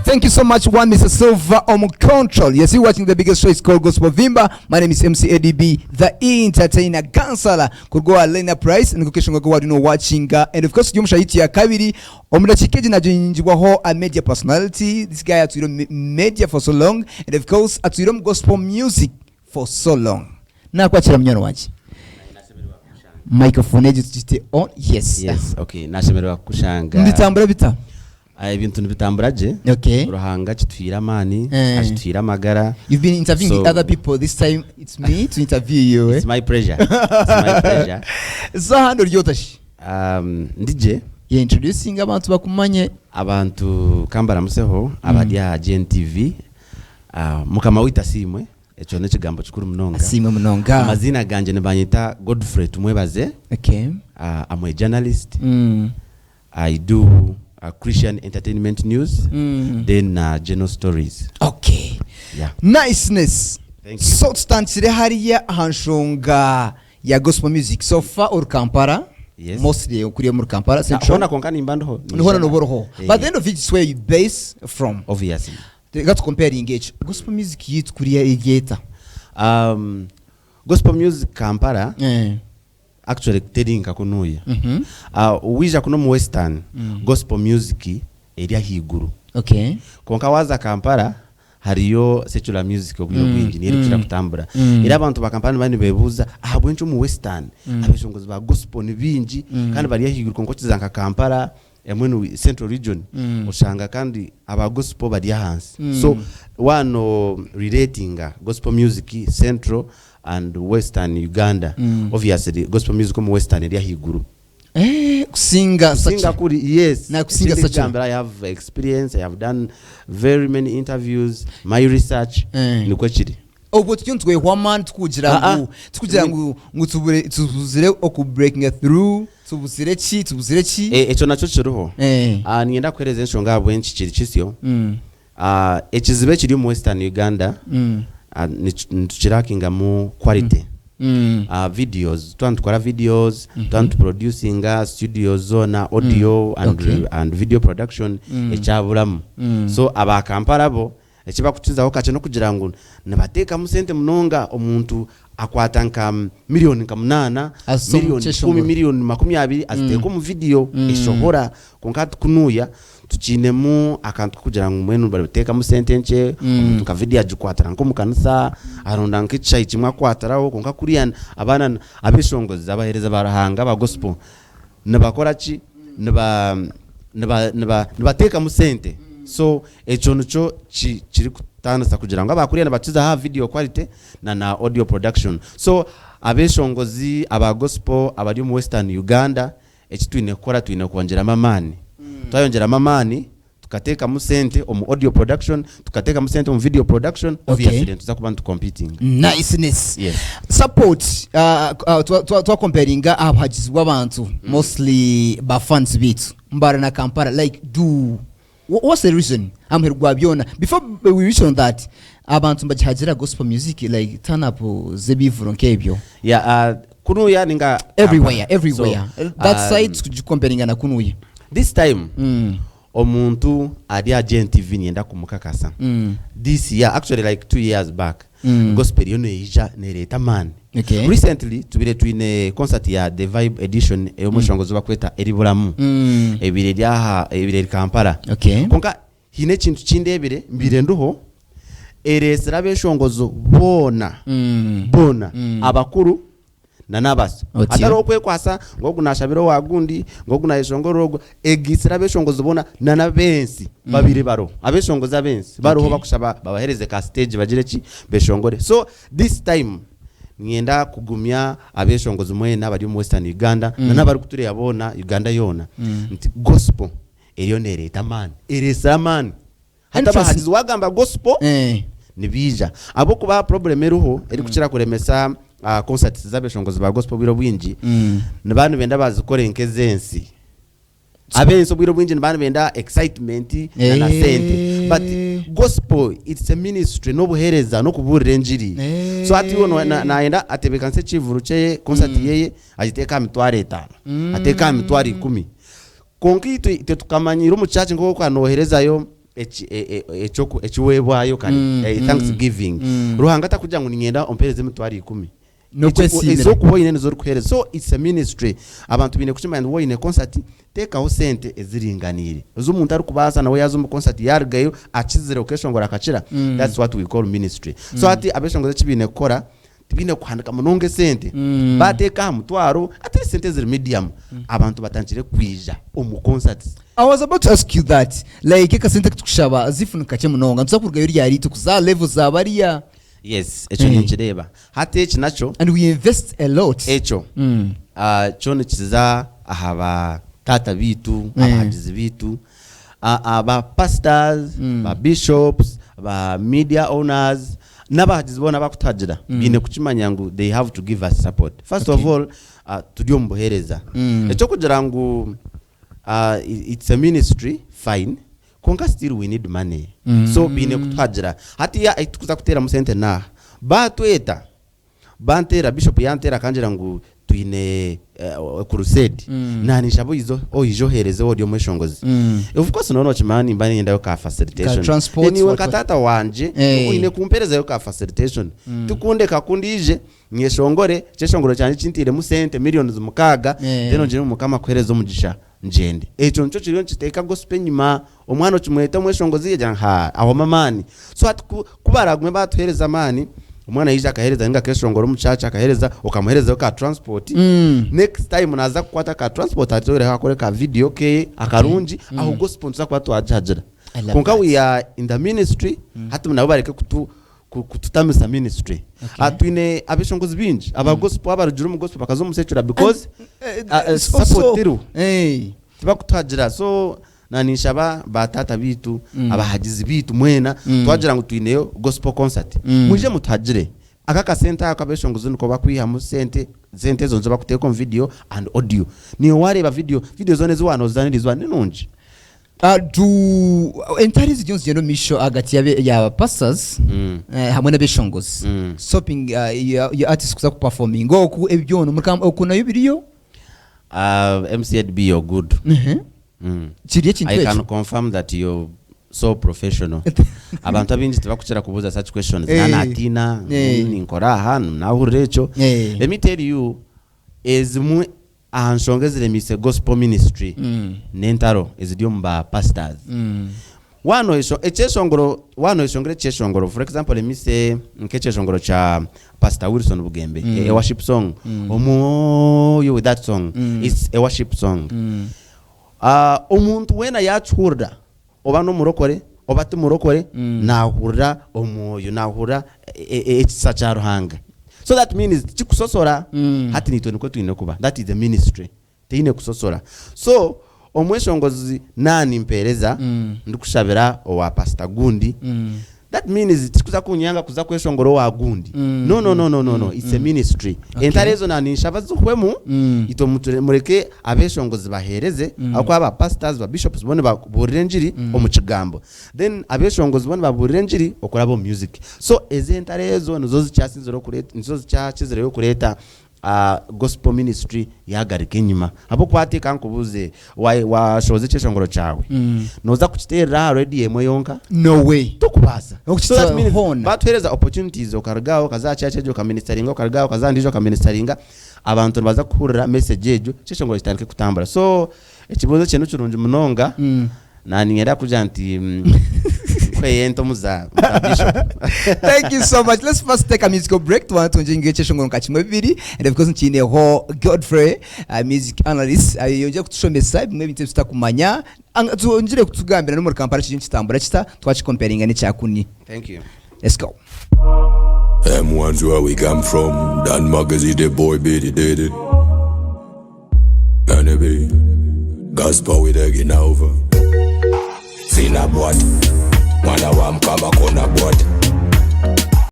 Thank you so much, one Mr. Silver on control. Yes, you're watching the biggest show. It's called Gospel Vimba. My name is MC Eddy, the entertainer, Gansala. Could go at Lena Price and location go out, watching. And of course, Yumshahiti Akabiri, Omda Chikeji na Jinjiwaho, a media personality. This guy at media for so long. And of course, at gospel music for so long. Now, what's your watch? Microphone just on. Yes. Okay. Nashemerwa kushanga. Nditambura bita. Ibintu nibitamburaje. Okay. Ruhanga kitwira mani, kitwira magara. You've been interviewing other people. This time it's me to interview you. It's my pleasure. It's my pleasure. So hano ryotashi. Ndije. You're introducing abantu bakumanye. Abantu kambara museho abadia GNTV. Mukama wita simwe. Echo nekigambo kikuru munonga. Simwe munonga. Amazina ganje nebanyita Godfrey Tumwebaze. Okay. I'm a journalist. I do Christian entertainment news, then general stories. Okay. Yeah. Niceness. Thank you. So stansire hariya hanshonga ya gospel music. So far or Kampala. Yes. Mostly ukuriye muri Kampala. Hona konkani imbando. Hona no boroho. But then of it is where you base from. Obviously. Let's compare engage. Gospel music yitu kuriya igeta. Gospel music Kampala. Actually telling kakunuya. Uwija kuno mu western gospel music area higuru. Okay. Konka waza Kampala hariyo secular music obyo bwingi niri kira kutambura. Era abantu ba Kampala bani bebuza bwencho mu western abeshongozi ba gospel ni bingi kandi bari higuru konko kizanka Kampala emwenu central region ushanga kandi aba gospel bari hansi. So one relating gospel music central and western Uganda. Obviously gospel music from western area higuru. Kusinga kuri yes. Na kusinga such. I have experience. I have done very many interviews. My research ni kwechiri. Obo tuntwe hwaman tukugira ngo tubuzire oku breaking through tubuzire chi echo nacho chiruho nienda kwereza enshonga abo enchi chiri chisyo echizibe chiri mu western Uganda nituchirakinga mu quality videos twantwara videos producing studio zona audio and video production echabulamu so aba Kampala bo ekiba kuchizaho kache no kugira ngo nabateka mu sente munonga omuntu akwata nka milioni nka 8 milioni 10 milioni 20 aziteko mu video eshobora konkati kunuya tukinemu akantu kugira ngo mwenu bateka mu sente nche omuntu ka video ajukwatara nko mu kanisa aronda nkicayi kimwa kwataraho konka kuriya abana abeshongozi abahereza barahanga ba gospel nabakora ki nabateka mu sente. So echo nucho chiri kutanasa kugira ngo abakuriya baciza video quality na audio production. So abeshongozi aba gospel abari mu western Uganda ekitwine kora twine konjera mamani twayongera mamani tukateka mu sente mu audio production tukateka mu sente mu video production. Obviously tuzakuba competing. Niceness. Yes. Support to comparing abahagizi w'abantu mostly ba fans bitu mbara na Kampala like do what's the reason I'm here gwabiona before we reach on that abantu mbajihajira gospel music like turn up zebivuro nkebyo kunuya ninga everywhere so, that side comparing na kunuya this time omuntu adia GNTV nienda kumukakasa this year actually like 2 years back gospel yono ija nereta man. Okay. Recently tubire twine concert ya The Vibe edition eyomushongozo bakweta eribulamu ebire Kampala. Okay. Konka hine kintu kindebere mbire nduho eresera beshongozo bona abakuru na nabasi ataro kwekwasa ngo kunashabiro wagundi ngo kunayishongorogo egisira beshongozo bona na nabensi babiri baro abeshongozo abensi baroho bakushaba babahereze ka stage bagire ki beshongore. So this time nienda kugumya abeshongozo mwena bari mu western Uganda na nabari kuture yabona Uganda yona nti gospel eriyo nereta man eresa man hata bahagizi wagamba gospel nibija abo kuba problem eruho eri kuchira kuremesa concerts zabeshongozo ba gospel biro bwinji nabantu benda bazikora enkezensi abenso biro bwinji nabantu benda excitement na sente but gospel it's a ministry no buhereza no kuburira enjiri so ati wono naenda atebekanse chivuru che concert yeye agiteka mitware 5 ateka mitware 10 konkito ite tukamanyira mu church ngo kwanoherezayo echiwebwayo kali Thanksgiving ruhanga takuja ngo ningenda ompereze mutwari 10 no kwesibira isokubo ine nizo rukuhereza. So it's a ministry abantu bine kuchima and wo ine concert teka ho sente eziringanire zo umuntu ari kubaza nawe yazo mu concert yargayo akizire okeshongora akachira. That's what we call ministry. So ati abeshongoza chibine kora tibine kuhandika munonge sente bateka mutwaro ati sente ziri medium abantu batanjire kwija omu concerts. I was about to ask you that, like ka sente kushaba azifunika cyo munonga nzakurga yuri yari tukuza levels zabariya. Yes, echo ninchireba hati echi nacho and we invest a lot echo chone chiza ahaba tata bitu abahagizi bitu aba pastors ba bishops ba media owners n'abahagizi bona bakutagira bine kuchimanya ngo they have to give us support. First of all tudyo mbohereza echo kugira ngo it's a ministry fine konka still we need money. So bine kutwagira hati ya itukuza kutera musente na batweta bantera bishop yantera kanjira ngo tuine crusade nani shabo izo hereze audio mweshongozi. Of course no chimani mbani yenda yo ka facilitation ni katata wanje uine kumpereza yo ka facilitation tukunde kakundije nyeshongore cheshongoro cyane chintire musente millions mukaga deno je mukama kwereza umugisha njende echo ncho chiriyo nchiteka gospel nyima omwana chimweta mweshongozi yajya ha aho mamani. So ati kubaragwe batuhereza mani umwana yija akahereza nga keshongoro muchacha akahereza okamuhereza ka transport next time naza kukwata ka transport atore hakore ka video ke akarunji aho gospel nza kwatu ajajira konka we are in the ministry hati nabo bareke kututamisa ministry atwine abeshongozi binji aba gospel abarujuru mu gospel bakazo musecura because support tiru tibakutagira. So nanishaba batata bitu abahagizi bitu mwena twagira ngo twineyo gospel concert muje mutagire akaka center akabeshongozi niko bakwiha mu sente zonzo bakuteka video and audio ni wareba video zone z'wano zanirizwa ninonje du entarizi Jones geno misho agati ya pastors hamwe n'abeshongozi shopping your artist kuza ku performing ngo ku ebyono mukamba okuna yubiriyo MCDB you're good. I can confirm that you're so professional. Abantu abinji tibakuchira kubuza such questions nana atina ninkora hanu na urecho. Let me tell you ezimwe ahanshongezere mise gospel ministry nentaro ezidio mba pastors wano ishongere cheshongoro. For example let me say nkecheshongoro cha Pastor Wilson Bugembe a worship song omoyo with that song it's a worship song. Omuntu wena yachurda obano murokore obati murokore nahura omoyo nahura echisacha ruhanga. So that means chikusosora hati nito niko tuinokuba that is the ministry teine kusosora. So omweshongozi nani mpereza ndikushabira owa Pastor Gundi that means tikuza kunyanga kuza kweshongoro wa Gundi no it's a ministry. Entarezo nani shabazukwemu ito mureke abeshongozi bahereze akwa aba pastors ba bishops bone ba burenjiri omukigambo then abeshongozi bone ba burenjiri okorabo music. So ezentarezo nizo zichasinzero kureta nizo zichachizero yo kureta gospel ministry yagarike nyuma abo kwate kankubuze wa shoze cheshongoro chawe noza kuchitera ready emwe yonka no way tukubasa. So that means batwereza opportunities okargaho kaza chachejo ka ministeringa okargaho kaza ndijo ka ministeringa abantu baza kuhurira message ejo cheshongoro chitanike kutambara. So ekibozo cyeno cyurunje munonga nani ngera kujanti kweyento muza bishop. Thank you so much. Let's first take a musical break to want to enjoy cheshongoro kachimwe bibiri and of course nchine ho Godfrey music analyst yonje kutushomesa maybe ntesta kumanya nzire kutugambira no muri kampara cyintu kitambura kita twachi comparing ne cyakuni. Thank you. Let's go. M1's where we come from. Dan magazine the boy baby did it. And be gospel with again over. Sina boat. Mwana wa mkama kona boat.